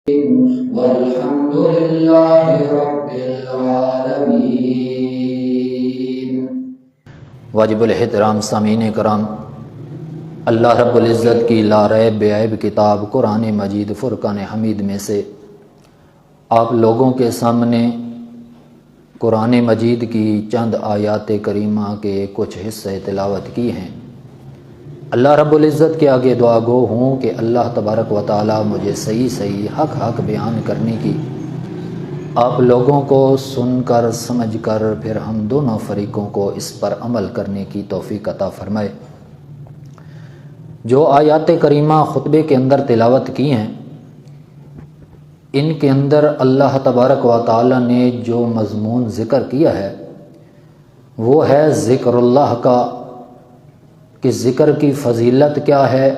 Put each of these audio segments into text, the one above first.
والحمد لله رب العالمين۔ واجب الاحترام سامعین کرام، اللہ رب العزت کی لا ریب بے عیب کتاب قرآن مجید فرقان حمید میں سے آپ لوگوں کے سامنے قرآن مجید کی چند آیات کریمہ کے کچھ حصے تلاوت کی ہیں۔ اللہ رب العزت کے آگے دعا گو ہوں کہ اللہ تبارک و تعالی مجھے صحیح حق بیان کرنے کی، آپ لوگوں کو سن کر سمجھ کر پھر ہم دونوں فریقوں کو اس پر عمل کرنے کی توفیق عطا فرمائے۔ جو آیات کریمہ خطبے کے اندر تلاوت کی ہیں، ان کے اندر اللہ تبارک و تعالی نے جو مضمون ذکر کیا ہے وہ ہے ذکر اللہ کا، کہ ذکر کی فضیلت کیا ہے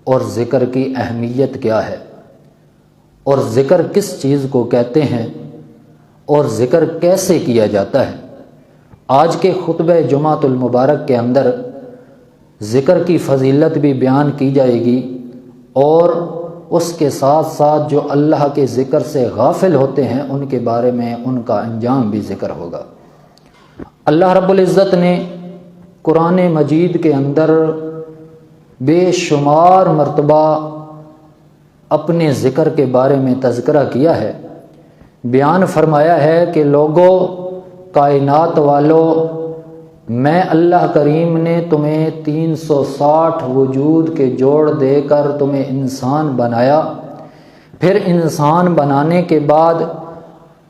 اور ذکر کی اہمیت کیا ہے، اور ذکر کس چیز کو کہتے ہیں اور ذکر کیسے کیا جاتا ہے۔ آج کے خطبہ جمعۃ المبارک کے اندر ذکر کی فضیلت بھی بیان کی جائے گی، اور اس کے ساتھ ساتھ جو اللہ کے ذکر سے غافل ہوتے ہیں ان کے بارے میں ان کا انجام بھی ذکر ہوگا۔ اللہ رب العزت نے قرآن مجید کے اندر بے شمار مرتبہ اپنے ذکر کے بارے میں تذکرہ کیا ہے، بیان فرمایا ہے کہ لوگوں، کائنات والوں، میں اللہ کریم نے تمہیں 360 وجود کے جوڑ دے کر تمہیں انسان بنایا، پھر انسان بنانے کے بعد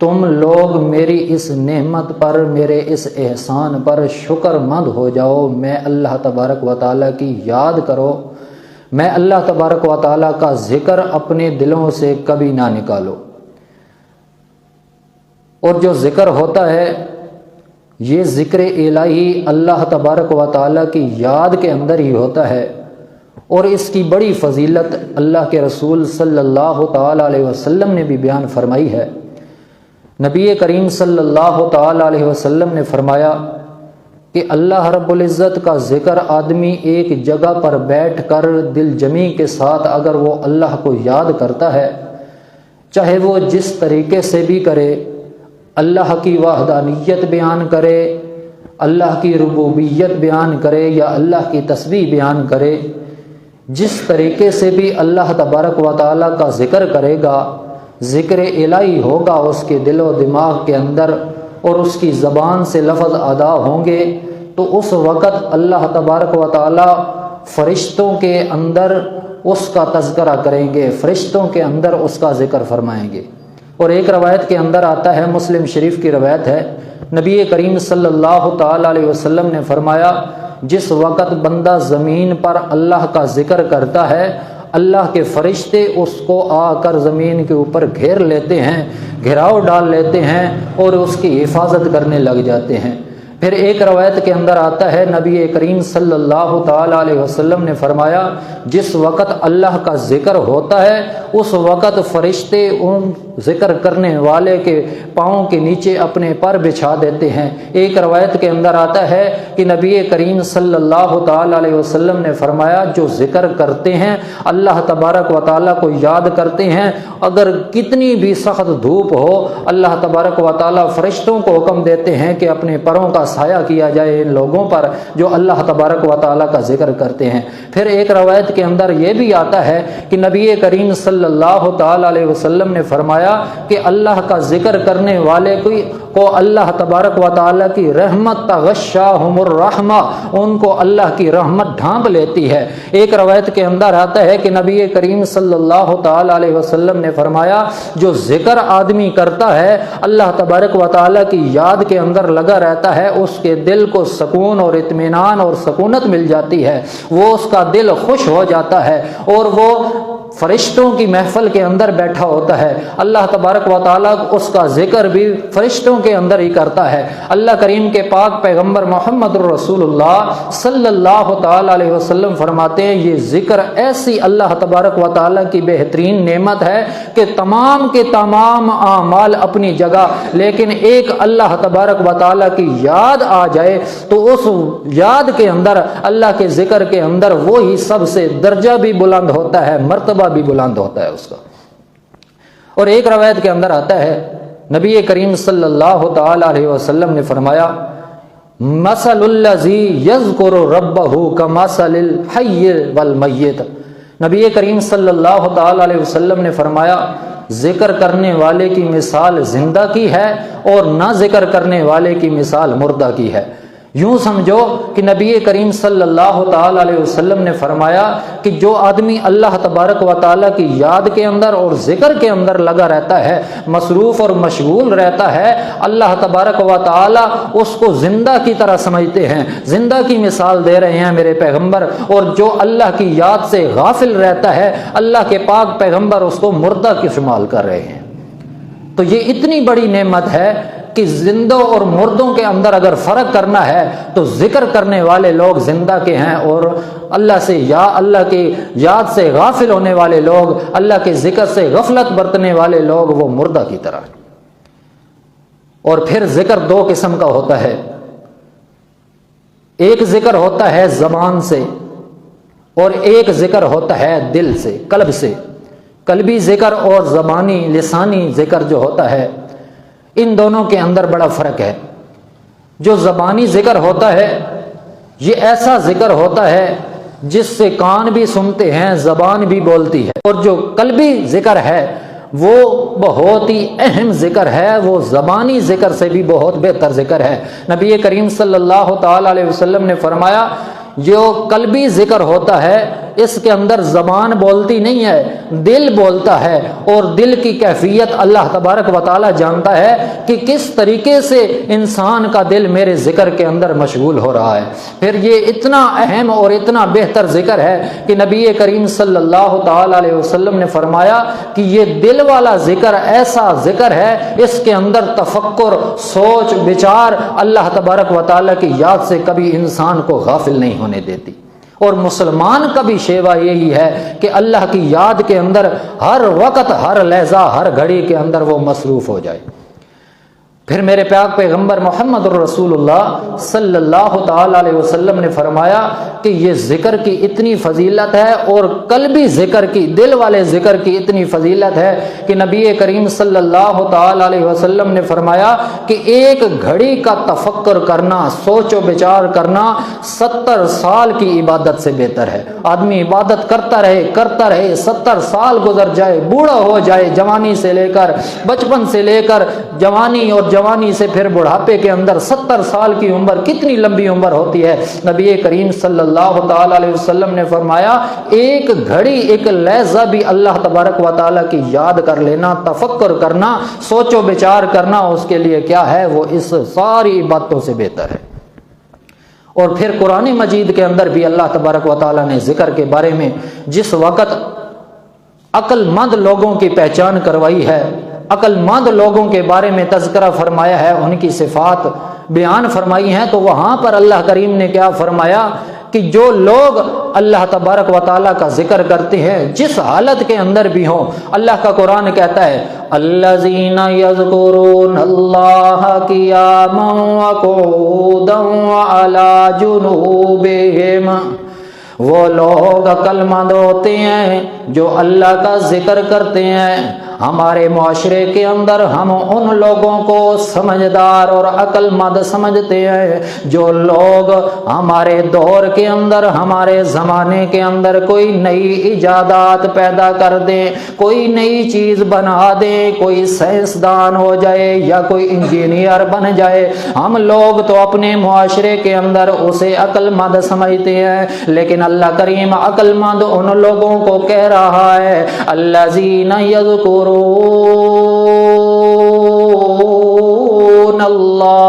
تم لوگ میری اس نعمت پر، میرے اس احسان پر شکر مند ہو جاؤ، میں اللہ تبارک و تعالیٰ کی یاد کرو، میں اللہ تبارک و تعالیٰ کا ذکر اپنے دلوں سے کبھی نہ نکالو۔ اور جو ذکر ہوتا ہے یہ ذکر الہی اللہ تبارک و تعالیٰ کی یاد کے اندر ہی ہوتا ہے، اور اس کی بڑی فضیلت اللہ کے رسول صلی اللہ تعالیٰ علیہ وسلم نے بھی بیان فرمائی ہے۔ نبی کریم صلی اللہ تعالیٰ علیہ وسلم نے فرمایا کہ اللہ رب العزت کا ذکر آدمی ایک جگہ پر بیٹھ کر دل جمی کے ساتھ اگر وہ اللہ کو یاد کرتا ہے، چاہے وہ جس طریقے سے بھی کرے، اللہ کی وحدانیت بیان کرے، اللہ کی ربوبیت بیان کرے یا اللہ کی تسبیح بیان کرے، جس طریقے سے بھی اللہ تبارک و تعالیٰ کا ذکر کرے گا، ذکر الہی ہوگا اس کے دل و دماغ کے اندر، اور اس کی زبان سے لفظ ادا ہوں گے، تو اس وقت اللہ تبارک و تعالیٰ فرشتوں کے اندر اس کا تذکرہ کریں گے، فرشتوں کے اندر اس کا ذکر فرمائیں گے۔ اور ایک روایت کے اندر آتا ہے، مسلم شریف کی روایت ہے، نبی کریم صلی اللہ تعالیٰ علیہ وسلم نے فرمایا جس وقت بندہ زمین پر اللہ کا ذکر کرتا ہے، اللہ کے فرشتے اس کو آ کر زمین کے اوپر گھیر لیتے ہیں، گھیراؤ ڈال لیتے ہیں اور اس کی حفاظت کرنے لگ جاتے ہیں۔ پھر ایک روایت کے اندر آتا ہے، نبی کریم صلی اللہ تعالیٰ علیہ وسلم نے فرمایا جس وقت اللہ کا ذکر ہوتا ہے اس وقت فرشتے ان ذکر کرنے والے کے پاؤں کے نیچے اپنے پر بچھا دیتے ہیں۔ ایک روایت کے اندر آتا ہے کہ نبی کریم صلی اللہ تعالیٰ علیہ وسلم نے فرمایا جو ذکر کرتے ہیں، اللہ تبارک و تعالیٰ کو یاد کرتے ہیں، اگر کتنی بھی سخت دھوپ ہو، اللہ تبارک و تعالیٰ فرشتوں کو حکم دیتے ہیں کہ اپنے پروں کا سایہ کیا جائے ان لوگوں پر جو اللہ تبارک و تعالیٰ کا ذکر کرتے ہیں۔ پھر ایک روایت کے اندر یہ بھی آتا ہے کہ نبی کریم صلی اللہ تعالیٰ علیہ وسلم نے فرمایا کہ اللہ کا ذکر کرنے والے کو اللہ تبارک و تعالیٰ کی رحمت تغشاہم الرحمہ، ان کو اللہ کی رحمت ڈھانپ لیتی ہے۔ ایک روایت کے اندر آتا ہے کہ نبی کریم صلی اللہ تعالیٰ علیہ وسلم نے فرمایا جو ذکر آدمی کرتا ہے، اللہ تبارک و تعالیٰ کی یاد کے اندر لگا رہتا ہے، اس کے دل کو سکون اور اطمینان اور سکونت مل جاتی ہے، وہ اس کا دل خوش ہو جاتا ہے، اور وہ فرشتوں کی محفل کے اندر بیٹھا ہوتا ہے۔ اللہ تبارک و تعالیٰ اس کا ذکر بھی فرشتوں کے اندر ہی کرتا ہے۔ اللہ کریم کے پاک پیغمبر محمد الرسول اللہ صلی اللہ تعالیٰ علیہ وسلم فرماتے ہیں یہ ذکر ایسی اللہ تبارک و تعالیٰ کی بہترین نعمت ہے کہ تمام کے تمام اعمال اپنی جگہ، لیکن ایک اللہ تبارک و تعالیٰ کی یاد آ جائے تو اس یاد کے اندر، اللہ کے ذکر کے اندر وہی سب سے درجہ بھی بلند ہوتا ہے، مرتبہ بھی بلند ہوتا ہے اس کا۔ اور ایک روایت کے اندر آتا ہے نبی کریم صلی اللہ تعالی علیہ وسلم نے فرمایا مثل الذی یذکر ربہ کمثل الحی والمیت، نبی کریم صلی اللہ تعالی علیہ وسلم نے فرمایا ذکر کرنے والے کی مثال زندہ کی ہے اور نہ ذکر کرنے والے کی مثال مردہ کی ہے۔ یوں سمجھو کہ نبی کریم صلی اللہ تعالی علیہ وسلم نے فرمایا کہ جو آدمی اللہ تبارک و تعالیٰ کی یاد کے اندر اور ذکر کے اندر لگا رہتا ہے، مصروف اور مشغول رہتا ہے، اللہ تبارک و تعالیٰ اس کو زندہ کی طرح سمجھتے ہیں، زندہ کی مثال دے رہے ہیں میرے پیغمبر، اور جو اللہ کی یاد سے غافل رہتا ہے اللہ کے پاک پیغمبر اس کو مردہ کی شمال کر رہے ہیں۔ تو یہ اتنی بڑی نعمت ہے کہ زندوں اور مردوں کے اندر اگر فرق کرنا ہے تو ذکر کرنے والے لوگ زندہ کے ہیں، اور اللہ کی یاد سے غافل ہونے والے لوگ، اللہ کے ذکر سے غفلت برتنے والے لوگ وہ مردہ کی طرح۔ اور پھر ذکر دو قسم کا ہوتا ہے، ایک ذکر ہوتا ہے زبان سے اور ایک ذکر ہوتا ہے دل سے، قلب سے۔ قلبی ذکر اور زبانی لسانی ذکر جو ہوتا ہے، ان دونوں کے اندر بڑا فرق ہے۔ جو زبانی ذکر ہوتا ہے یہ ایسا ذکر ہوتا ہے جس سے کان بھی سنتے ہیں، زبان بھی بولتی ہے، اور جو قلبی ذکر ہے وہ بہت ہی اہم ذکر ہے، وہ زبانی ذکر سے بھی بہت بہتر ذکر ہے۔ نبی کریم صلی اللہ تعالی علیہ وسلم نے فرمایا جو قلبی ذکر ہوتا ہے اس کے اندر زبان بولتی نہیں ہے، دل بولتا ہے، اور دل کی کیفیت اللہ تبارک و تعالی جانتا ہے کہ کس طریقے سے انسان کا دل میرے ذکر کے اندر مشغول ہو رہا ہے۔ پھر یہ اتنا اہم اور اتنا بہتر ذکر ہے کہ نبی کریم صلی اللہ تعالی علیہ وسلم نے فرمایا کہ یہ دل والا ذکر ایسا ذکر ہے، اس کے اندر تفکر، سوچ بچار اللہ تبارک و تعالی کی یاد سے کبھی انسان کو غافل نہیں ہونے دیتی۔ اور مسلمان کا بھی شیوا یہی ہے کہ اللہ کی یاد کے اندر ہر وقت، ہر لحظہ، ہر گھڑی کے اندر وہ مصروف ہو جائے۔ پھر میرے پاک پیغمبر محمد الرسول اللہ صلی اللہ تعالی علیہ وسلم نے فرمایا کہ یہ ذکر کی اتنی فضیلت ہے اور قلبی ذکر کی، دل والے ذکر کی اتنی فضیلت ہے کہ نبی کریم صلی اللہ تعالی علیہ وسلم نے فرمایا کہ ایک گھڑی کا تفکر کرنا، سوچ و بچار کرنا 70 سال کی عبادت سے بہتر ہے۔ آدمی عبادت کرتا رہے 70 سال گزر جائے، بوڑھا ہو جائے، جوانی سے لے کر، بچپن سے لے کر جوانی، اور جوانی سے پھر بڑھاپے کے اندر 70 سال کی عمر کتنی لمبی عمر ہوتی ہے۔ نبی کریم صلی اللہ تعالی علیہ وسلم نے فرمایا ایک گھڑی، ایک لحظہ بھی اللہ تبارک و تعالی کی یاد کر لینا، تفکر کرنا، سوچ و بچار کرنا، اس کے لیے کیا ہے، وہ اس ساری عبادتوں سے بہتر ہے۔ اور پھر قرآن مجید کے اندر بھی اللہ تبارک و تعالی نے ذکر کے بارے میں جس وقت عقل مند لوگوں کی پہچان کروائی ہے، عقل مند لوگوں کے بارے میں تذکرہ فرمایا ہے، ان کی صفات بیان فرمائی ہیں، تو وہاں پر اللہ کریم نے کیا فرمایا کہ جو لوگ اللہ تبارک و تعالیٰ کا ذکر کرتے ہیں جس حالت کے اندر بھی ہوں، اللہ کا قرآن کہتا ہے الذین یذکرون اللہ قیاما وقعودا وعلی جنوبہم، وہ لوگ عقل مند ہوتے ہیں جو اللہ کا ذکر کرتے ہیں۔ ہمارے معاشرے کے اندر ہم ان لوگوں کو سمجھدار اور عقل مند سمجھتے ہیں جو لوگ ہمارے دور کے اندر، ہمارے زمانے کے اندر کوئی نئی ایجادات پیدا کر دیں، کوئی نئی چیز بنا دیں، کوئی سائنسدان ہو جائے یا کوئی انجینئر بن جائے، ہم لوگ تو اپنے معاشرے کے اندر اسے عقل مند سمجھتے ہیں، لیکن اللہ کریم عقل مند ان لوگوں کو کہہ رہا ہے الذین یذکرون اللہ،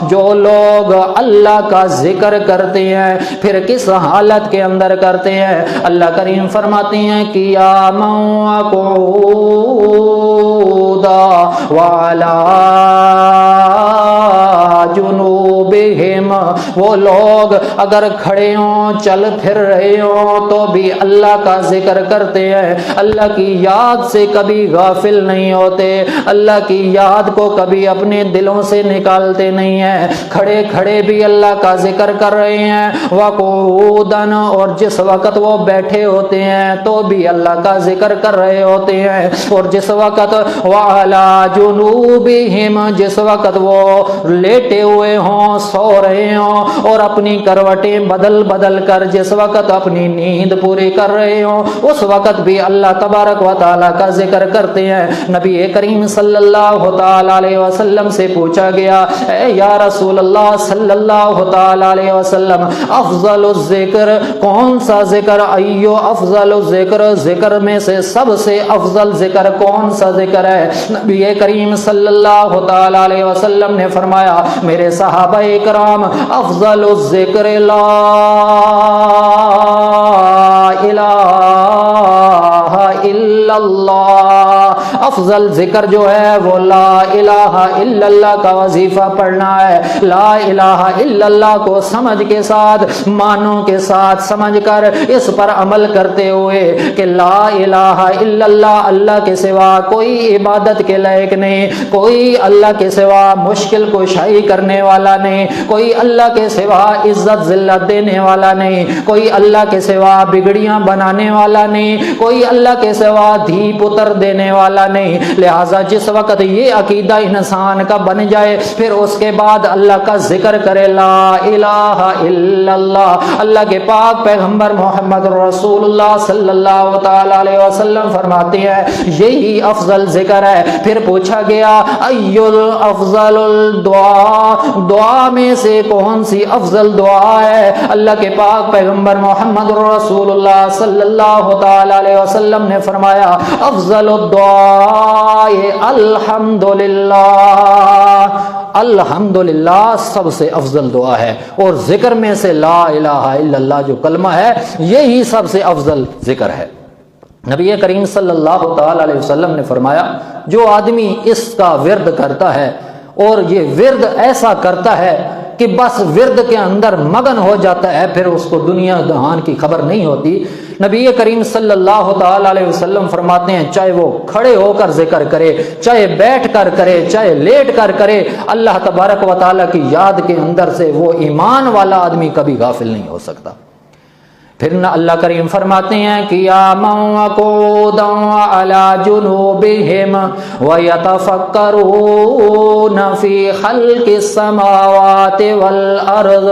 جو لوگ اللہ کا ذکر کرتے ہیں، پھر کس حالت کے اندر کرتے ہیں؟ اللہ کریم فرماتے ہیں قیاما وقعودا وعلی جنوبہم، وہ لوگ اگر کھڑے ہوں چل پھر رہے ہوں تو بھی اللہ کا ذکر کرتے ہیں، اللہ کی یاد سے کبھی غافل نہیں ہوتے، اللہ کی یاد کو کبھی اپنے دلوں سے نکالتے نہیں ہیں، کھڑے کھڑے بھی اللہ کا ذکر کر رہے ہیں، وقعودن اور جس وقت وہ بیٹھے ہوتے ہیں تو بھی اللہ کا ذکر کر رہے ہوتے ہیں، اور جس وقت وعلی جنوبہم جس وقت وہ لیٹے ہوئے ہوں سو رہے ہوں اور اپنی کروٹیں بدل بدل کر جس وقت اپنی نیند پوری کر رہے ہوں اس وقت بھی اللہ تبارک و تعالی کا ذکر کرتے ہیں۔ نبی کریم صلی اللہ تعالی علیہ وسلم سے پوچھا گیا، اے یا رسول اللہ صلی اللہ تعالی علیہ وسلم، افضل الذکر کون سا ذکر؟ ایو افضل الذکر ذکر میں سے سب سے افضل ذکر کون سا ذکر ہے؟ نبی کریم صلی اللہ تعالی علیہ وسلم نے فرمایا، میرے صحابہ اکرام، افضل الذکر لا الہ الا اللہ، افضل ذکر جو ہے وہ لا الہ الا اللہ کا وظیفہ پڑھنا ہے۔ لا الہ الا اللہ کو سمجھ کے ساتھ معنوں کے ساتھ سمجھ کر اس پر عمل کرتے ہوئے کہ لا الہ الا اللہ، اللہ کے سوا کوئی عبادت کے لائق نہیں، کوئی اللہ کے سوا مشکل کشائی کرنے والا نہیں، کوئی اللہ کے سوا عزت ذلت دینے والا نہیں، کوئی اللہ کے سوا بگڑیاں بنانے والا نہیں، کوئی اللہ کے سوا دھی پتر دینے والا نہیں۔ لہٰذا جس وقت یہ عقیدہ انسان کا بن جائے پھر اس کے بعد اللہ کا ذکر کرے، لا الہ الا اللہ۔ اللہ کے پاک پیغمبر محمد رسول اللہ صلی اللہ تعالی علیہ وسلم فرماتے ہیں یہی افضل ذکر ہے۔ پھر پوچھا گیا، ایل افضل الدعاء، دعا میں سے کون سی افضل دعا ہے؟ اللہ کے پاک پیغمبر محمد رسول اللہ صلی اللہ تعالی علیہ وسلم نے فرمایا، افضل الدعاء الحمدللہ، الحمدللہ سب سے افضل دعا ہے، اور ذکر میں سے لا الہ الا اللہ جو کلمہ ہے یہی سب سے افضل ذکر ہے۔ نبی کریم صلی اللہ تعالی علیہ وسلم نے فرمایا، جو آدمی اس کا ورد کرتا ہے اور یہ ورد ایسا کرتا ہے کہ بس ورد کے اندر مگن ہو جاتا ہے، پھر اس کو دنیا جہان کی خبر نہیں ہوتی۔ نبی کریم صلی اللہ تعالی علیہ وسلم فرماتے ہیں، چاہے وہ کھڑے ہو کر ذکر کرے، چاہے بیٹھ کر کرے، چاہے لیٹ کر کرے، اللہ تبارک و تعالی کی یاد کے اندر سے وہ ایمان والا آدمی کبھی غافل نہیں ہو سکتا۔ پھر نہ اللہ کریم فرماتے ہیں قیاما وقعودا علی جنوبہم ویتفکرون فی خلق السماوات والارض،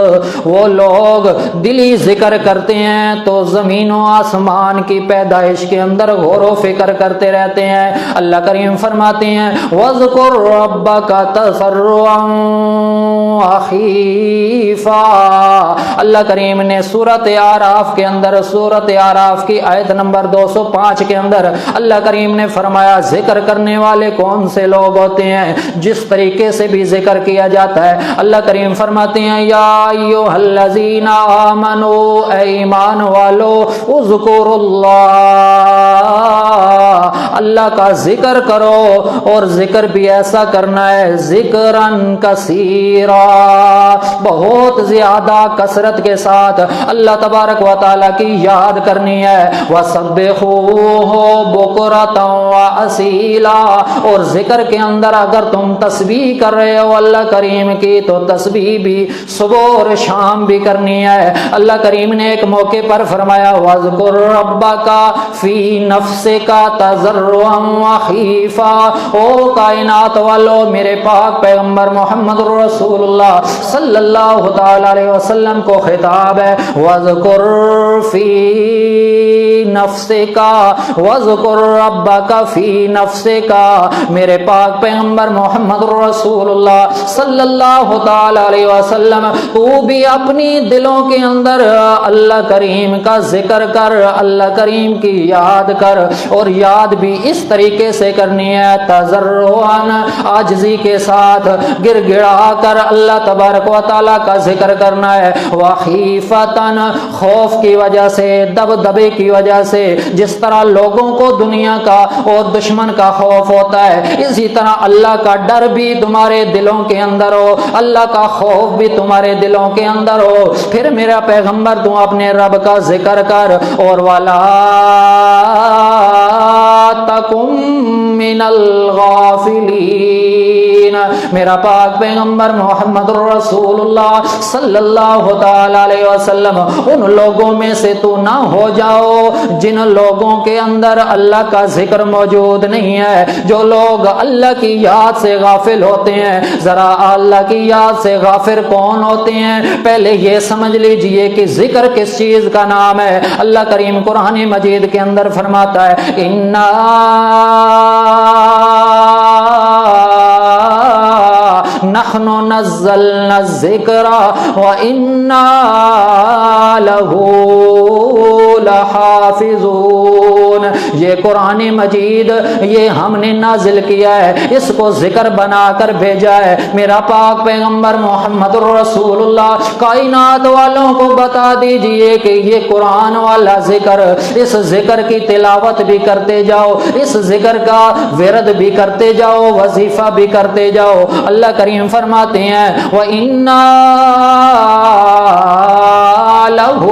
وہ لوگ دلی ذکر کرتے ہیں تو زمین و آسمان کی پیدائش کے اندر غور و فکر کرتے رہتے ہیں۔ اللہ کریم فرماتے ہیں وَاذْكُرْ رَبَّكَ تَضَرُّعًا وَخِیفًا، اللہ کریم نے سورۃ اعراف کے اندر، سورۃ اعراف کی آیت نمبر 205 کے اندر اللہ کریم نے فرمایا ذکر کرنے والے کون سے لوگ ہوتے ہیں؟ جس طریقے سے بھی ذکر کیا جاتا ہے۔ اللہ کریم فرماتے ہیں یا ایھا الذین آمنوا، اے ایمان والو، اذکروا اللہ، اللہ کا ذکر کرو، اور ذکر بھی ایسا کرنا ہے ذکرن کثیرا، بہت زیادہ کثرت کے ساتھ اللہ تبارک و تعالیٰ کی یاد کرنی ہے۔ وَسَبِّحُوهُ بُكْرَةً وَأَصِيلًا، اور ذکر کے اندر اگر تم تسبیح کر رہے ہو اللہ کریم کی تو تسبیح بھی صبح اور شام بھی کرنی ہے۔ اللہ کریم نے ایک موقع پر فرمایا وَاذْكُرْ رَبَّكَ فِي نَفْسِكَ تَضَرُّعًا وَخِیفًا، او کائنات والو، میرے پاک پیغمبر محمد رسول اللہ صلی اللہ تعالی علیہ وسلم کو خطاب ہے، وَاذْكُرْ فِي نَفْسِكَ وَاذْكُرْ رَبَّكَ فِي نَفْسِكَ، میرے پاک پیغمبر محمد رسول اللہ صلی اللہ تعالی علیہ وسلم، تو بھی اپنی دلوں کے اندر اللہ کریم کا ذکر کر، اللہ کریم کی یاد کر، اور یاد بھی اس طریقے سے کرنی ہے، تضرعاً عاجزی کے ساتھ، گر گڑا کر اللہ تبارک و تعالیٰ کا ذکر کرنا ہے، وخیفتاً خوف کی وجہ سے، دبدبے کی وجہ سے، جس طرح لوگوں کو دنیا کا اور دشمن کا خوف ہوتا ہے، اسی طرح اللہ کا ڈر بھی تمہارے دلوں کے اندر ہو، اللہ کا خوف بھی تمہارے دلوں کے اندر ہو۔ پھر میرا پیغمبر تم اپنے رب کا ذکر کر، اور وَلَا تَكُن مِّنَ الْغَافِلِينَ، میرا پاک پیغمبر محمد رسول اللہ صلی اللہ تعالی علیہ وسلم ان لوگوں میں سے تو نہ ہو جاؤ جن لوگوں کے اندر اللہ کا ذکر موجود نہیں ہے، جو لوگ اللہ کی یاد سے غافل ہوتے ہیں۔ ذرا اللہ کی یاد سے غافل کون ہوتے ہیں؟ پہلے یہ سمجھ لیجئے کہ ذکر کس چیز کا نام ہے۔ اللہ کریم قرآن مجید کے اندر فرماتا ہے اِنَّا نحن نزلنا الذکر وَإِنَّا لَهُ لحافظون، یہ قرآن مجید یہ ہم نے نازل کیا ہے، اس کو ذکر بنا کر بھیجا ہے۔ میرا پاک پیغمبر محمد رسول اللہ کائنات والوں کو بتا دیجئے کہ یہ قرآن والا ذکر، اس ذکر کی تلاوت بھی کرتے جاؤ، اس ذکر کا ورد بھی کرتے جاؤ، وظیفہ بھی کرتے جاؤ۔ اللہ کریم فرماتے ہیں وَإِنَّا لَهُ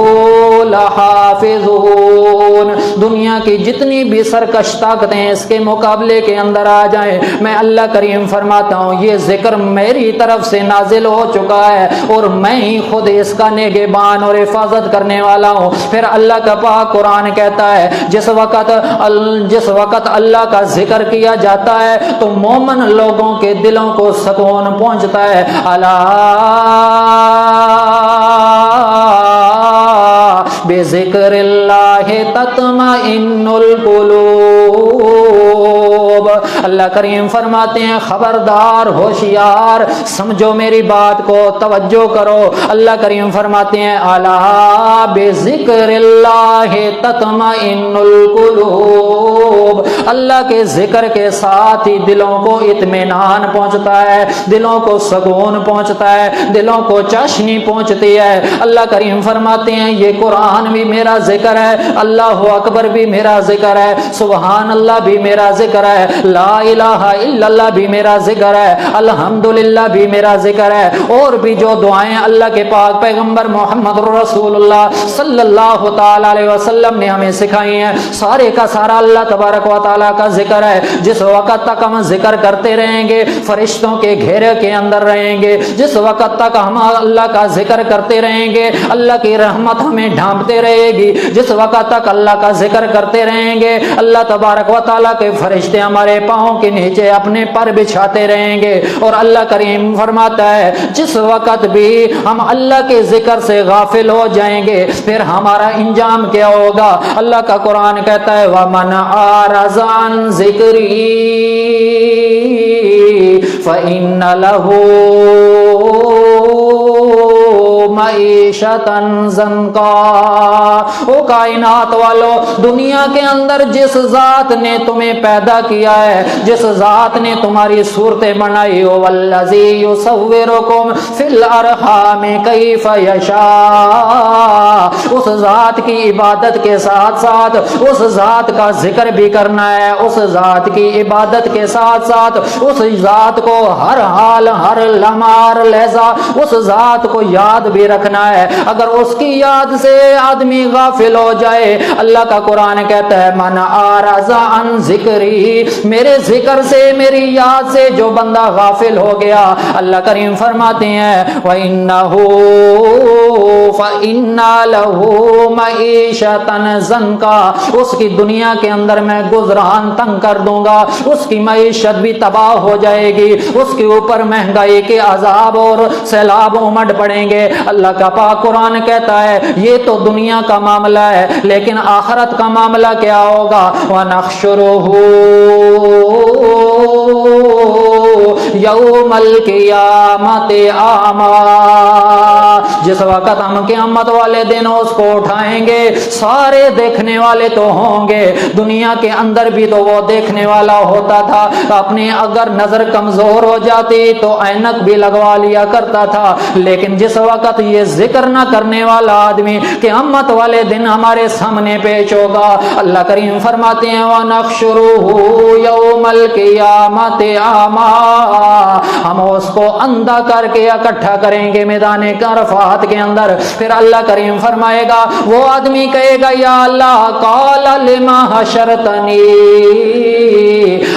لحافظون، دنیا کی جتنی بھی سرکش طاقتیں اس کے مقابلے کے اندر آ جائیں، میں اللہ کریم فرماتا ہوں یہ ذکر میری طرف سے نازل ہو چکا ہے اور میں ہی خود اس کا نگہبان اور حفاظت کرنے والا ہوں۔ پھر اللہ کا پاک قرآن کہتا ہے جس وقت اللہ کا ذکر کیا جاتا ہے تو مومن لوگوں کے دلوں کو سکون پہنچتا ہے۔ الا بذکر اللہ تطمئن القلوب، اللہ کریم فرماتے ہیں خبردار، ہوشیار، سمجھو میری بات کو، توجہ کرو۔ اللہ کریم فرماتے ہیں الا بذکر اللہ تطمئن القلوب، اللہ کے ذکر کے ساتھ ہی دلوں کو اطمینان پہنچتا ہے، دلوں کو سکون پہنچتا ہے، دلوں کو چاشنی پہنچتی ہے۔ اللہ کریم فرماتے ہیں یہ قرآن بھی میرا ذکر ہے، اللہ اکبر بھی میرا ذکر ہے، سبحان اللہ بھی میرا ذکر ہے، لا الہ الا اللہ بھی میرا ذکر ہے، الحمدللہ بھی میرا ذکر ہے، اور بھی جو دعائیں اللہ کے پاک پیغمبر محمد رسول اللہ صلی اللہ تعالی علیہ وسلم نے ہمیں سکھائی ہیں، سارے کا سارا اللہ تبارک و تعالیٰ کا ذکر ہے۔ جس وقت تک ہم ذکر کرتے رہیں گے فرشتوں کے گھیرے کے اندر رہیں گے، جس وقت تک ہم اللہ کا ذکر کرتے رہیں گے اللہ کی رحمت ہمیں ڈھانپتے رہے گی، جس وقت تک اللہ کا ذکر کرتے رہیں گے اللہ تبارک و تعالیٰ کے فرشتے ہمارے پاؤں کے نیچے اپنے پر بچھاتے رہیں گے۔ اور اللہ کریم فرماتا ہے جس وقت بھی ہم اللہ کے ذکر سے غافل ہو جائیں گے پھر ہمارا انجام کیا ہوگا؟ اللہ کا قرآن کہتا ہے وَمَنْ أَعْرَضَ عَنْ ذِكْرِي فَإِنَّ لَهُ معیشتاً ضنکا۔ او کائنات والو، دنیا کے اندر جس ذات نے تمہیں پیدا کیا ہے، جس ذات نے تمہاری صورتیں بنائی ہو، والذی یصورکم فی الارحام کیف یشاء، اس ذات کی عبادت کے ساتھ ساتھ اس ذات کا ذکر بھی کرنا ہے، اس ذات کی عبادت کے ساتھ ساتھ اس ذات کو ہر حال ہر لمحہ ہر لحظہ اس ذات کو یاد بھی رکھنا ہے۔ اگر اس کی یاد سے آدمی غافل ہو جائے، اللہ کا قرآن کہتا ہے من اعرض عن ذکری، میرے ذکر سے میری یاد سے جو بندہ غافل ہو گیا، اللہ کریم فرماتے ہیں وَإِنَّهُ فَإِنَّ لَهُ مَعِيشَةً ضَنْكًا، اس کی دنیا کے اندر میں گزران تنگ کر دوں گا، اس کی معیشت بھی تباہ ہو جائے گی، اس کے اوپر مہنگائی کے عذاب اور سیلاب امڈ پڑیں گے۔ اللہ کا پاک قرآن کہتا ہے یہ تو دنیا کا معاملہ ہے، لیکن آخرت کا معاملہ کیا ہوگا؟ وَنَحْشُرُهُ يَوْمَ الْقِيَامَةِ أَعْمَى، جس وقت ہم قیامت والے دن اس کو اٹھائیں گے سارے دیکھنے والے تو ہوں گے، دنیا کے اندر بھی تو وہ دیکھنے والا ہوتا تھا، اپنی اگر نظر کمزور ہو جاتی تو اینک بھی لگوا لیا کرتا تھا، لیکن جس وقت یہ ذکر نہ کرنے والا آدمی قیامت والے دن ہمارے سامنے پیش ہوگا، اللہ کریم فرماتے ہیں وَنَحْشُرُهُ يَوْمَ الْقِيَامَةِ أَعْمَى، ہم اس کو اندھا کر کے اکٹھا کریں گے میدان عرفات کے اندر۔ پھر اللہ کریم فرمائے گا، وہ آدمی کہے گا یا اللہ قَالَ لِمَا حَشَرْتَنِي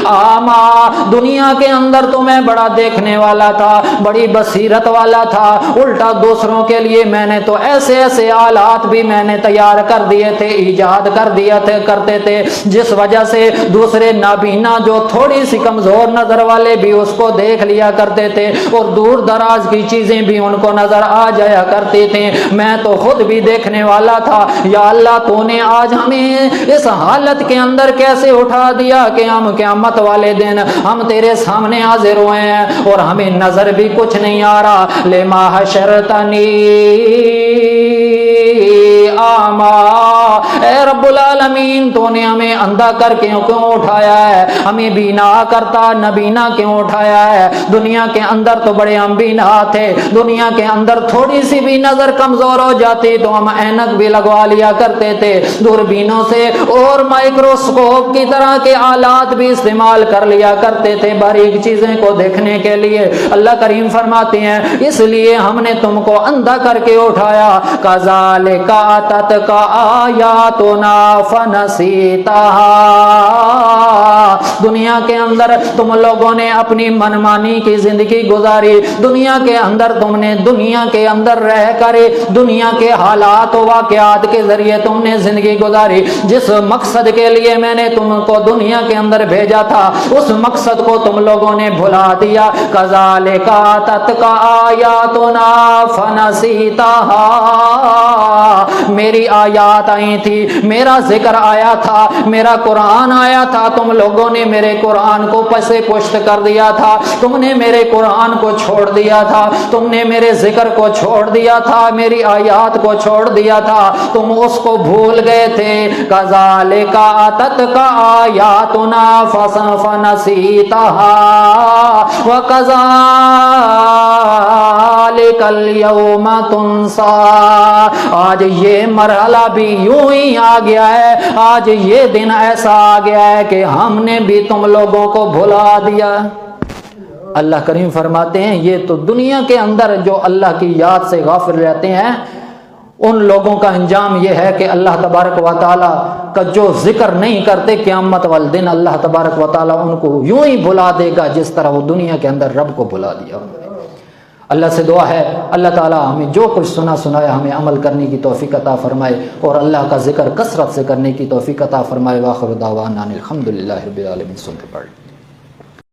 أَعْمَى، دنیا کے اندر تو میں بڑا دیکھنے والا تھا، بڑی بصیرت والا تھا، الٹا دوسروں کے لیے میں نے تو ایسے ایسے آلات بھی میں نے تیار کر دیے تھے، ایجاد کر دیا تھے کرتے تھے، جس وجہ سے دوسرے نابینا جو تھوڑی سی کمزور نظر والے بھی اس کو دیکھ لیا کرتے تھے، اور دور دراز کی چیزیں بھی ان کو نظر آ جایا کرتی تھیں، میں تو خود بھی دیکھنے والا تھا۔ یا اللہ تو نے آج ہمیں اس حالت کے اندر کیسے اٹھا دیا کہ ہم قیامت والے دن ہم تیرے سامنے حاضر ہوئے ہیں اور ہمیں نظر بھی کچھ نہیں آ رہا۔ لما حشرتنی اعمی، اے رب العالمین تو نے ہمیں اندھا کر کے کیوں اٹھایا ہے، ہمیں بینا کرتا نبینا کیوں اٹھایا ہے؟ دنیا کے اندر تو بڑے ہم بینا تھے، دنیا کے اندر تھوڑی سی بھی نظر کمزور ہو جاتی تو ہم اینک بھی لگوا لیا کرتے تھے، دوربینوں سے اور مائکروسکوپ کی طرح کے آلات بھی استعمال کر لیا کرتے تھے باریک چیزیں کو دیکھنے کے لیے۔ اللہ کریم فرماتے ہیں اس لیے ہم نے تم کو اندھا کر کے اٹھایا۔ کذالک اتتک آیاتنا فنسیتہا، دنیا کے اندر تم لوگوں نے اپنی منمانی کی زندگی گزاری، دنیا کے اندر تم نے دنیا کے اندر رہ کر دنیا کے حالات و واقعات کے ذریعے تم نے زندگی گزاری، جس مقصد کے لیے میں نے تم کو دنیا کے اندر بھیجا تھا اس مقصد کو تم لوگوں نے بھلا دیا۔ کذالک اتتک آیاتنا فنسیتہا، میری آیات آئی تھی، میرا ذکر آیا تھا، میرا قرآن آیا تھا، تم لوگوں نے میرے قرآن کو پسے پشت کر دیا تھا، تم نے میرے قرآن کو چھوڑ دیا تھا، تم نے میرے ذکر کو چھوڑ دیا تھا، میری آیات کو چھوڑ دیا تھا، تم اس کو بھول گئے تھے۔ کذالک اتتک آیاتنا فنسیتہا وکذالک اليوم تنسیٰ، آج یہ مرحلہ بھی یوں ہی آ گیا ہے، آج یہ دن ایسا آ گیا ہے کہ ہم نے بھی تم لوگوں کو بھلا دیا۔ اللہ کریم فرماتے ہیں یہ تو دنیا کے اندر جو اللہ کی یاد سے غافل رہتے ہیں ان لوگوں کا انجام یہ ہے کہ اللہ تبارک و تعالیٰ کا جو ذکر نہیں کرتے قیامت والے دن اللہ تبارک و تعالیٰ ان کو یوں ہی بھلا دے گا جس طرح وہ دنیا کے اندر رب کو بھلا دیا۔ اللہ سے دعا ہے اللہ تعالیٰ ہمیں جو کچھ سنایا ہمیں عمل کرنے کی توفیق عطا فرمائے اور اللہ کا ذکر کثرت سے کرنے کی توفیق عطا فرمائے۔ وآخر دعوانا الحمدللہ رب العالمین۔ سنتے پڑھ